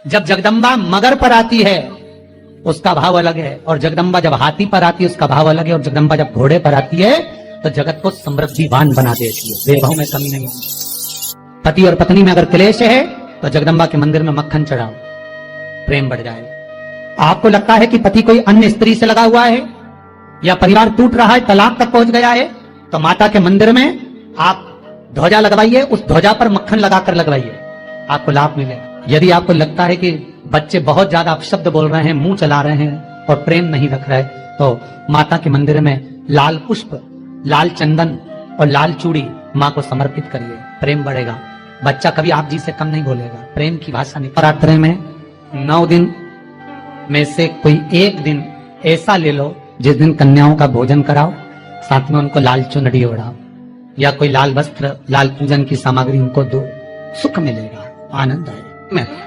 जब जगदम्बा मगर पर आती है उसका भाव अलग है, और जगदम्बा जब हाथी पर आती है उसका भाव अलग है, और जगदम्बा जब घोड़े पर आती है तो जगत को समृद्धिवान बना देती है, वैभव में कमी नहीं है। पति और पत्नी में अगर क्लेश है तो जगदम्बा के मंदिर में मक्खन चढ़ाओ, प्रेम बढ़ जाए। आपको लगता है कि पति कोई अन्य स्त्री से लगा हुआ है या परिवार टूट रहा है, तलाक तक पहुंच गया है, तो माता के मंदिर में आप ध्वजा लगवाइए, उस ध्वजा पर मक्खन लगाकर लगवाइए, आपको लाभ मिलेगा। यदि आपको लगता है कि बच्चे बहुत ज्यादा अपशब्द बोल रहे हैं, मुंह चला रहे हैं और प्रेम नहीं रख रहे, तो माता के मंदिर में लाल पुष्प, लाल चंदन और लाल चूड़ी माँ को समर्पित करिए, प्रेम बढ़ेगा। बच्चा कभी आप जी से कम नहीं बोलेगा, प्रेम की भाषा नहीं। नवरात्रि में 9 दिन में से कोई एक दिन ऐसा ले लो जिस दिन कन्याओं का भोजन कराओ, साथ में उनको लाल चुनरी ओढ़ाओ या कोई लाल वस्त्र, लाल पूजन की सामग्री उनको दो, सुख मिलेगा, आनंद आएगा।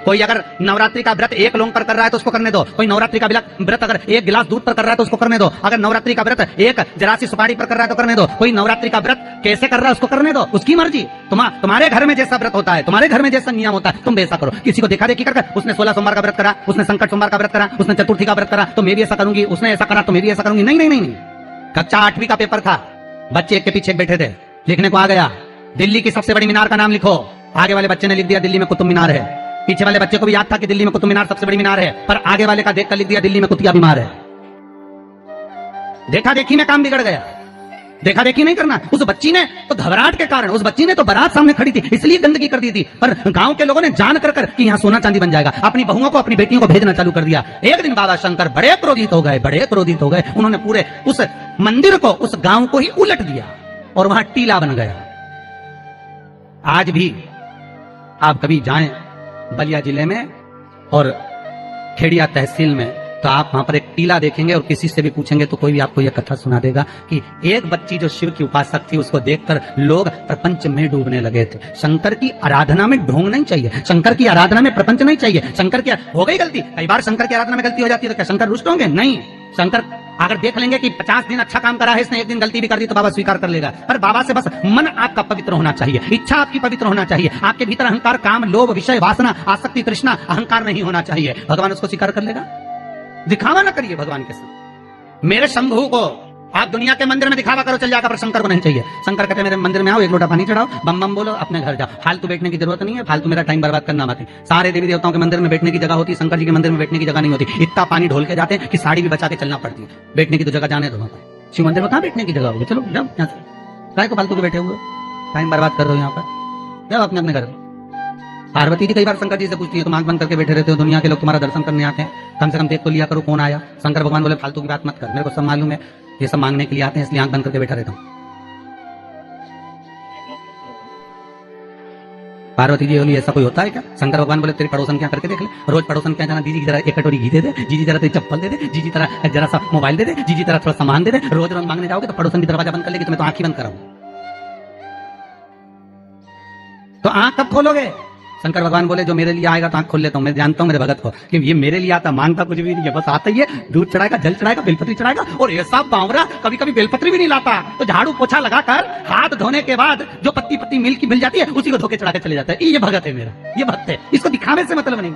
कोई अगर नवरात्रि का व्रत एक लोंग पर कर रहा है तो उसको करने दो, कोई नवरात्रि का व्रत अगर एक गिलास दूध पर कर रहा है तो उसको करने दो, अगर नवरात्रि का व्रत एक जरासी सुपारी पर कर रहा है तो करने दो, कोई नवरात्रि का व्रत कैसे कर रहा है उसको करने दो, उसकी मर्जी। तुम्हारे घर में जैसा व्रत होता है, तुम्हारे घर में जैसा नियम होता है, तुम वैसा करो। किसी को देखा देखी कर उसने 16 सोमवार का व्रत करा, उसने संकट सोमवार का व्रत करा, उसने चतुर्थी का व्रत करा, तो मैं भी ऐसा करूंगी, उसने ऐसा करा तो मैं भी ऐसा करूंगी, नहीं नहीं नहीं। कक्षा 8वीं का पेपर था, बच्चे एक के पीछे बैठे थे, लिखने को आ गया दिल्ली की सबसे बड़ी मीनार का नाम लिखो, आगे वाले बच्चे ने लिख दिया दिल्ली में कुतुब मीनार है, पीछे वाले बच्चे को भी याद था कि दिल्ली में कुतुब मीनार सबसे बड़ी मीनार है, पर आगे वाले का देखकर लिख दिया दिल्ली में कुतिया बीमार है। देखा देखी में काम बिगड़ गया, देखा देखी नहीं करना। उस बच्ची ने तो घबराहट के कारण, उस बच्ची ने तो बारात सामने खड़ी थी इसलिए गंदगी कर दी थी, पर गांव के लोगों ने जान कर कि यहाँ सोना चांदी बन जाएगा, अपनी बहुओं को, अपनी बेटियों को भेजना चालू कर दिया। एक दिन बाबा शंकर बड़े क्रोधित हो गए, बड़े क्रोधित हो गए, उन्होंने पूरे उस मंदिर को, उस गांव को ही उलट दिया और वहां टीला बन गया। आज भी आप कभी जाएं बलिया जिले में और खेड़िया तहसील में तो आप वहां पर एक टीला देखेंगे और किसी से भी पूछेंगे तो कोई भी आपको यह कथा सुना देगा कि एक बच्ची जो शिव की उपासक थी उसको देखकर लोग प्रपंच में डूबने लगे थे। शंकर की आराधना में ढोंग नहीं चाहिए, शंकर की आराधना में प्रपंच नहीं चाहिए। शंकर की हो गई गलती, कई बार शंकर की आराधना में गलती हो जाती है तो क्या शंकर रुष्ट होंगे? नहीं, शंकर अगर देख लेंगे कि 50 दिन अच्छा काम करा है, इसने एक दिन गलती भी कर दी तो बाबा स्वीकार कर लेगा। पर बाबा से बस मन आपका पवित्र होना चाहिए, इच्छा आपकी पवित्र होना चाहिए, आपके भीतर अहंकार, काम, लोभ, विषय, वासना, आसक्ति, तृष्णा, अहंकार नहीं होना चाहिए। भगवान उसको स्वीकार कर लेगा। दिखावा ना करिए भगवान के साथ। मेरे शंभू को आप दुनिया के मंदिर में दिखावा करो चल जाएगा, पर शंकर को नहीं चाहिए। शंकर कहते मेरे मंदिर में आओ, एक लोटा पानी चढ़ाओ, बम बम बोलो, अपने घर जाओ, फालतू बैठने की जरूरत नहीं है, फालतू मेरा टाइम बर्बाद करना मत। सारे देवी देवताओं के मंदिर में बैठने की जगह होती है, शंकर जी के मंदिर में बैठने की जगह नहीं होती। इतना पानी ढोल के जाते हैं कि साड़ी भी बचा के चलना पड़ती है, बैठने की तो जगह जाने दो। शिव मंदिर में कहाँ बैठने की जगह होगी? चलो जाओ यहाँ से, काय को फालतू के बैठे हुए टाइम बर्बाद कर रहे हो यहाँ पर, जाओ अपने अपने घर। पार्वती जी कई बार शंकर जी से पूछती है तुम आंख बंद करके बैठे रहते हो, दुनिया के लोग तुम्हारा दर्शन करने आते हैं, कम से कम देख तो लिया करो कौन आया। शंकर भगवान बोले फालतू की बात मत कर, मेरे को सब मालूम है, ये सब मांगने के लिए आते हैं इसलिए आंख बंद करके बैठा रहता हूँ। पार्वती जी बोली ऐसा कोई होता है क्या? शंकर भगवान बोले तेरे पड़ोसन क्या करके देख ले, रोज पड़ोसन क्या जाना, दीदी जरा एक कटोरी घी दे दे, जीजी जरा तेरी चप्पल दे दे, जीजी तरह जरा सा मोबाइल दे दे, जीजी तरह थोड़ा सामान दे दे। रोज रोज मांगने जाओगे तो पड़ोसन की दरवाजा बंद कर लेगी, तो मैं तो आंख ही बंद कराऊं। तो आंख कब खोलोगे? शंकर भगवान बोले जो मेरे लिए आएगा तो आंख खोल लेता हूँ, मैं जानता हूँ मेरे भगत को कि ये मेरे लिए आता, मांगता कुछ भी नहीं है, बस आता ही है, दूध चढ़ाएगा, जल चढ़ाएगा, बेलपत्री चढ़ाएगा। और ऐसा बावरा कभी कभी बेलपत्री भी नहीं लाता, तो झाड़ू पोछा लगाकर हाथ धोने के बाद जो पत्ती पत्ती मिल जाती है उसी को धोके चढ़ा के चले जाता है। ये भगत है मेरा, ये भक्त है, इसको दिखावे से मतलब नहीं।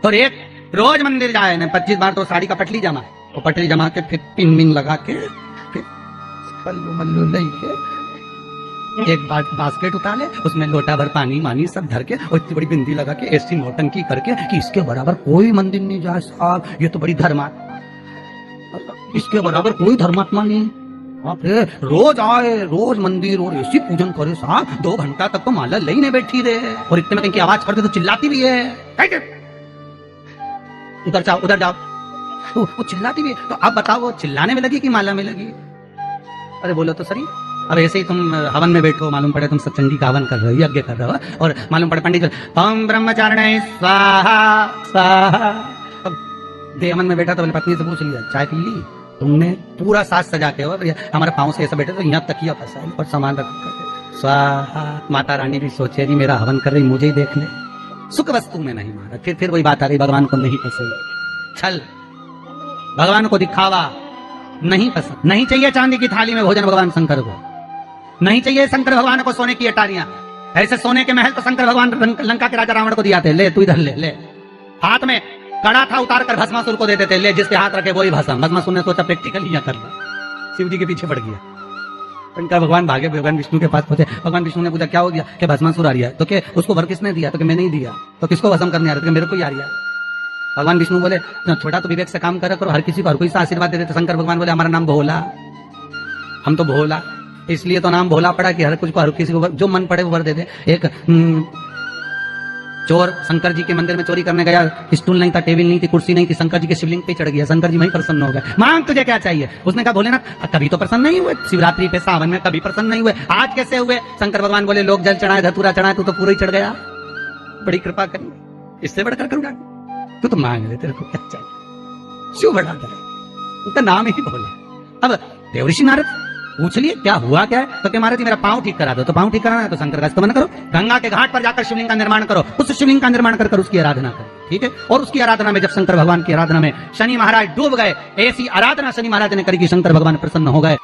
तो एक रोज मंदिर जाए ना 25 बार तो साड़ी का पटली जमा, वो पटली जमा के फिर पिन मिन लगा के फिर पल्लू मल्लू लेके एक बास्केट उठा ले, उसमें लोटा भर पानी मानी सब धर के और इतनी बड़ी बिंदी लगा के ऐसी नौटंकी करके कि इसके बराबर कोई मंदिर नहीं जाए साहब, ये तो बड़ी धर्मात्मा, इसके बराबर कोई धर्मात्मा नहीं। रोज आए, रोज मंदिर और ऐसी पूजन करे साहब, 2 घंटा तक तो माला ले नहीं बैठी रहे, और इतने में कहीं की आवाज करते तो चिल्लाती भी है, उधर जाओ उधर जाओ, वो चिल्लाती भी है। तो अब बताओ वो चिल्लाने में लगी कि माला में लगी? अरे बोलो तो सही। अब ऐसे ही तुम हवन में बैठो, मालूम पड़े तुम सत्संगी का हवन कर रहे हो, यज्ञ कर रहे हो, और मालूम पड़े पंडित ओम ब्रह्मचारिणे स्वाहा स्वाहा। अब देवन में बैठा तो पत्नी से पूछ लिया चाय पी ली तुमने? पूरा साज सजा के हो, हमारे पाँव से ऐसा बैठे तो यहाँ तकिया फंसा है और सामान रख कर स्वाहा। माता रानी भी सोचे जी मेरा हवन कर रही, मुझे ही देख ले, सुख वस्तु में नहीं मारा। फिर वही बात आ रही, भगवान को नहीं पसंद छल, भगवान को दिखावा नहीं पसंद। नहीं चाहिए चांदी की थाली में भोजन भगवान शंकर को, नहीं चाहिए शंकर भगवान को सोने की अटारियां, ऐसे सोने के महल तो शंकर भगवान लंका के राजा रावण को दिया थे, ले तू इधर ले। हाथ में कड़ा था, उतार कर भस्मासुर को देते थे, ले जिसके हाथ रखे वही भस्म। भस्मासुर ने सोचा प्रैक्टिकल ही कर लो, शिव जी के पीछे पड़ गया। शंकर भगवान भागे, भगवान विष्णु के पास पहुंचे। भगवान विष्णु ने पूछा क्या हो गया, कि भस्मासुर आ रहा है। तो के उसको वर किसने दिया, तो कि मैं नहीं दिया। तो किसको भस्म करने आ रहा, तो मेरे को ही आ रहा है। भगवान विष्णु बोले छोटा तो विवेक से काम करा करो, हर किसी को हर कोई सा आशीर्वाद दे देते। शंकर भगवान बोले हमारा नाम भोला, हम तो भोला, इसलिए तो नाम भोला पड़ा कि हर कुछ को हर किसी को जो मन पड़े वो वर दे दे। एक चोर शंकर जी के मंदिर में चोरी करने गया, स्टूल नहीं था, टेबल नहीं थी, कुर्सी नहीं थी, शंकर जी के शिवलिंग पे चढ़ गया। शंकर जी वहीं प्रसन्न हो गए, मांग तुझे क्या चाहिए। उसने कहा भोलेनाथ कभी तो प्रसन्न नहीं हुए, शिवरात्रि पे सावन में कभी प्रसन्न नहीं हुए, आज कैसे हुए। शंकर भगवान बोले लोग जल चढ़ाए, धतूरा चढ़ाए, तू तो पूरा ही चढ़ गया, बड़ी कृपा करी, इससे बढ़कर करूंगा, तू तो मांग ले, तेरे को क्या चाहिए। शिव बड़ा करे, उनका नाम ही भोला। अब देवऋषि नारद पूछ लिए क्या हुआ क्या है, तो क्या महाराज जी मेरा पांव ठीक करा दो। तो पांव ठीक कराना है तो शंकर का स्तमन करो, गंगा के घाट पर जाकर शिवलिंग का निर्माण करो, उस शिवलिंग का निर्माण कर उसकी आराधना करो, ठीक है। और उसकी आराधना में जब शंकर भगवान की आराधना में शनि महाराज डूब गए, ऐसी आराधना शनि महाराज ने करी कि शंकर भगवान प्रसन्न हो गए।